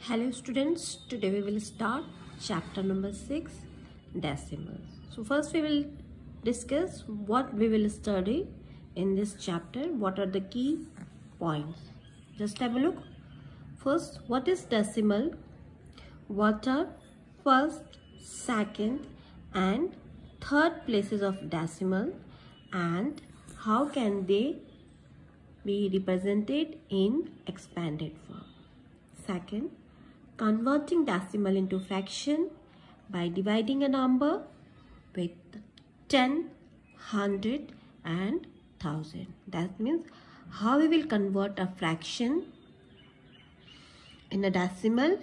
Hello students, today we will start chapter number 6, decimals. So first we will discuss what we will study in this chapter, what are the key points. Just have a look. First, what is decimal? What are first, second and third places of decimal and how can they be represented in expanded form? Second, converting decimal into fraction by dividing a number with 10, 100 and 1000. That means how we will convert a fraction in a decimal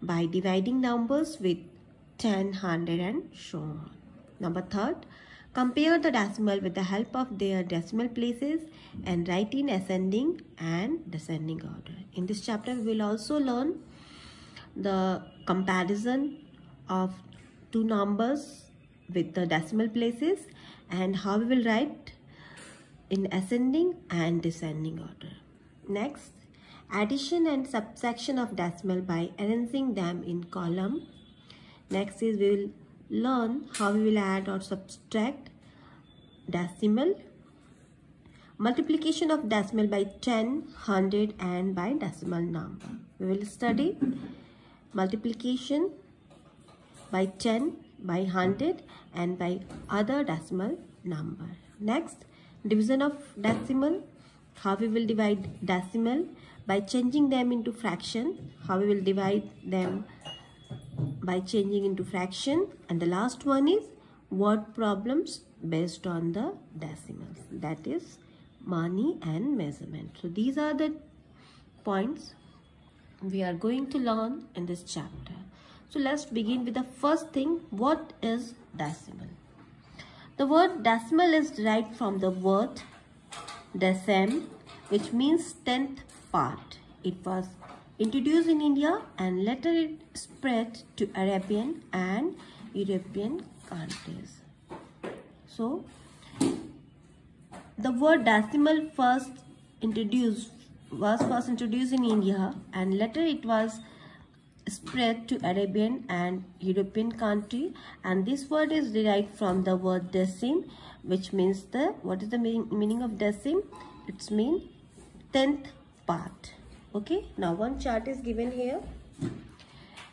by dividing numbers with 10, 100 and so on. Number third, compare the decimal with the help of their decimal places and write in ascending and descending order. In this chapter, we will also learn the comparison of two numbers with the decimal places and how we will write in ascending and descending order. Next, addition and subtraction of decimal by arranging them in column. Next is we will learn how we will add or subtract decimal. Multiplication of decimal by 10, 100 and by decimal number. We will study multiplication by 10, by 100 and by other decimal number. Next, division of decimal. How we will divide decimal by changing them into fraction. How we will divide them by changing into fraction. And the last one is word problems based on the decimals. That is money and measurement. So these are the points we are going to learn in this chapter. So let's begin with the first thing. What is decimal? The word decimal is derived from the word decem, which means 10th part. It was introduced in India and later it spread to Arabian and European countries. So the word decimal was first introduced in India and later it was spread to Arabian and European country, and this word is derived from the word decim, which means what is the meaning of decim? It means 10th part. Okay, now one chart is given here.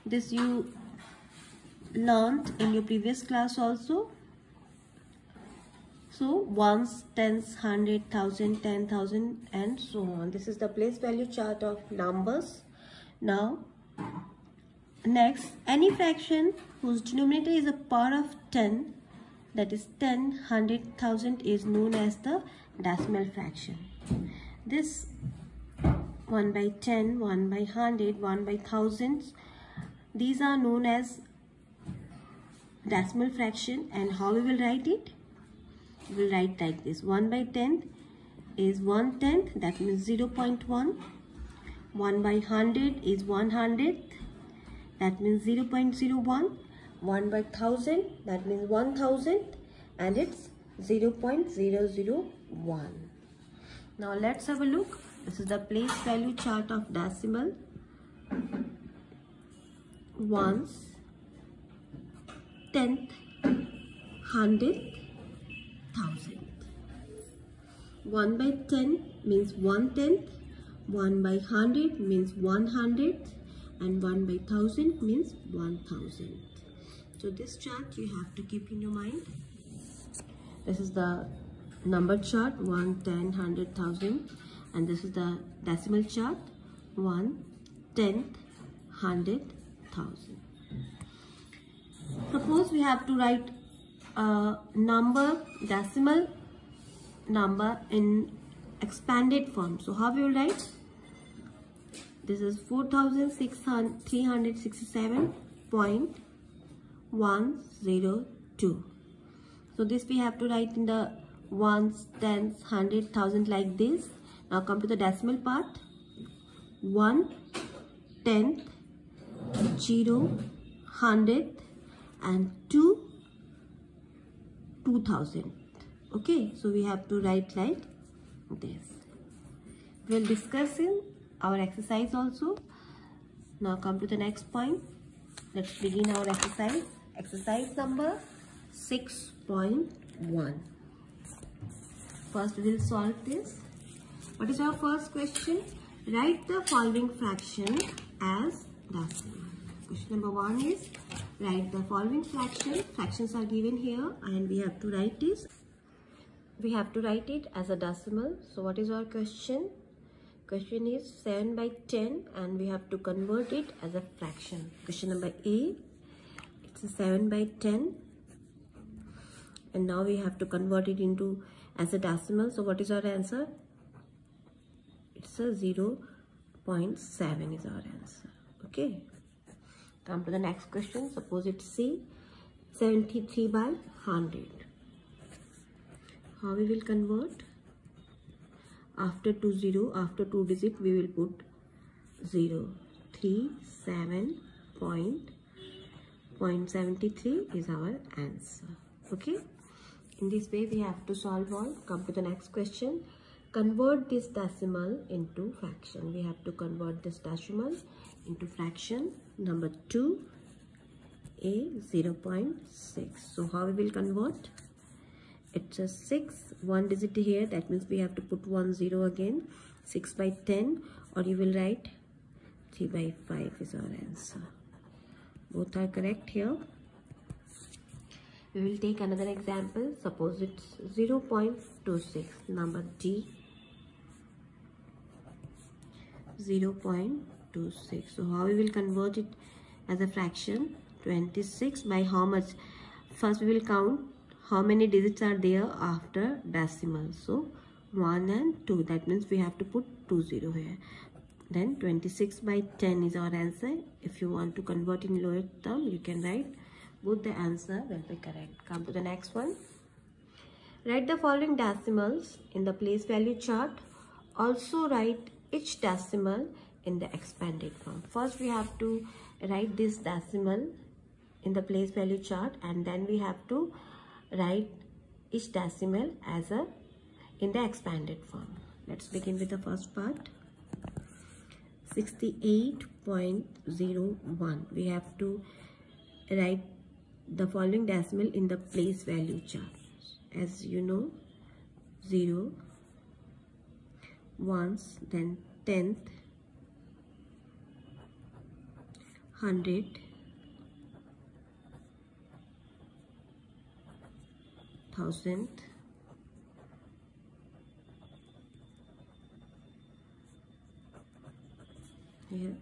This you learned in your previous class also. So ones, tens, 100, 1000, 10,000 and so on. This is the place value chart of numbers. Now next, any fraction whose denominator is a power of 10, that is 10, 100, 1000 is known as the decimal fraction. This 1 by 10, 1 by 100, 1 by thousands, these are known as decimal fraction. And how we will write it? We will write like this. 1 by 10 is 1/10, that means 0.1. 1 by 100 is 1/100, that means 0.01. 1 by 1000, that means 1000 and it's 0.001. Now let's have a look. This is the place value chart of decimal. Ones, tenth, 100th, 1000. 1 by 10 means 1/10, 1 by 100 means 1/100 and 1 by 1000 means 1000. So this chart you have to keep in your mind. This is the number chart 1, 10, 100, 1000 and this is the decimal chart 1, 10th, 100, 1000. Suppose we have to write a number, decimal number in expanded form. So how we will write? This is 4367.102. So this we have to write in the ones, tens, 100, 1000 like this. Now come to the decimal part. 1, 10th, 0, 100th and 2, 2000. Okay, so we have to write like this. We will discuss in our exercise also. Now come to the next point. Let's begin our exercise. Exercise number 6.1. First we will solve this. What is our first question? Write the following fraction as decimal. Question number 1 is write the following fraction. Fractions are given here and we have to write this. We have to write it as a decimal. So what is our question? Question is 7 by 10 and we have to convert it as a fraction. Question number A, it's a 7 by 10 and now we have to convert it into as a decimal. So what is our answer? It's a 0.7 is our answer. Okay. Come to the next question. Suppose it's C, 73 by 100. How we will convert? After two digit we will put 0. 37.73 is our answer. Okay. In this way we have to solve all. Come to the next question. Convert this decimal into fraction. We have to convert this decimal into fraction. Number 2, A, 0.6. So how we will convert? It's a 6, one digit here, that means we have to put 1 0 again. 6 by 10, or you will write 3 by 5 is our answer. Both are correct here. We will take another example. Suppose it's 0.26. Number D, 0.26. So how we will convert it as a fraction? 26 by how much? First we will count how many digits are there after decimal. So 1 and 2. That means we have to put 2 0 here. Then 26 by 10 is our answer. If you want to convert in lower term, you can write. Both the answer will be correct. Come to the next one. Write the following decimals in the place value chart. Also write each decimal in the expanded form. First we have to write this decimal in the place value chart and then we have to write each decimal as in the expanded form. Let's begin with the first part. 68.01. We have to write the following decimal in the place value chart. As you know, 0, ones, then 10th, 100, 1000, here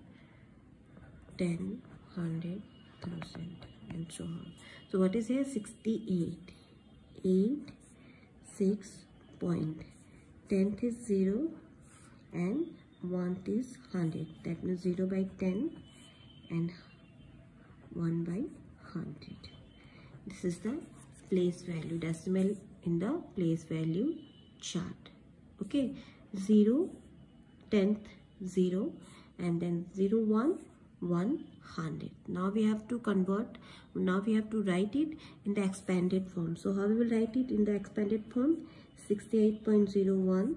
10, 100, 1000 and so on. So what is here? 68, 8, 6 point. 10th is 0 and 1th is 100. That means 0 by 10 and 1 by 100. This is the place value decimal in the place value chart. Okay, 0, 10th, 0 and then 0, 1, 100. Now we have to convert. Now we have to write it in the expanded form. So how we will write it in the expanded form? 68.01.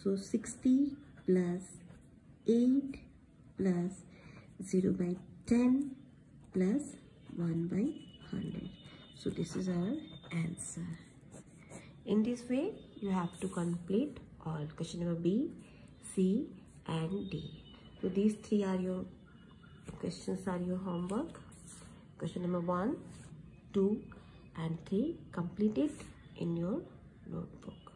So 60 plus 8 plus 0 by 10 plus 1 by 100. So this is our answer. In this way you have to complete all. Question number B, C and D. So these three are your questions, are your homework. Question number 1, 2 and 3. Complete it in your notebook.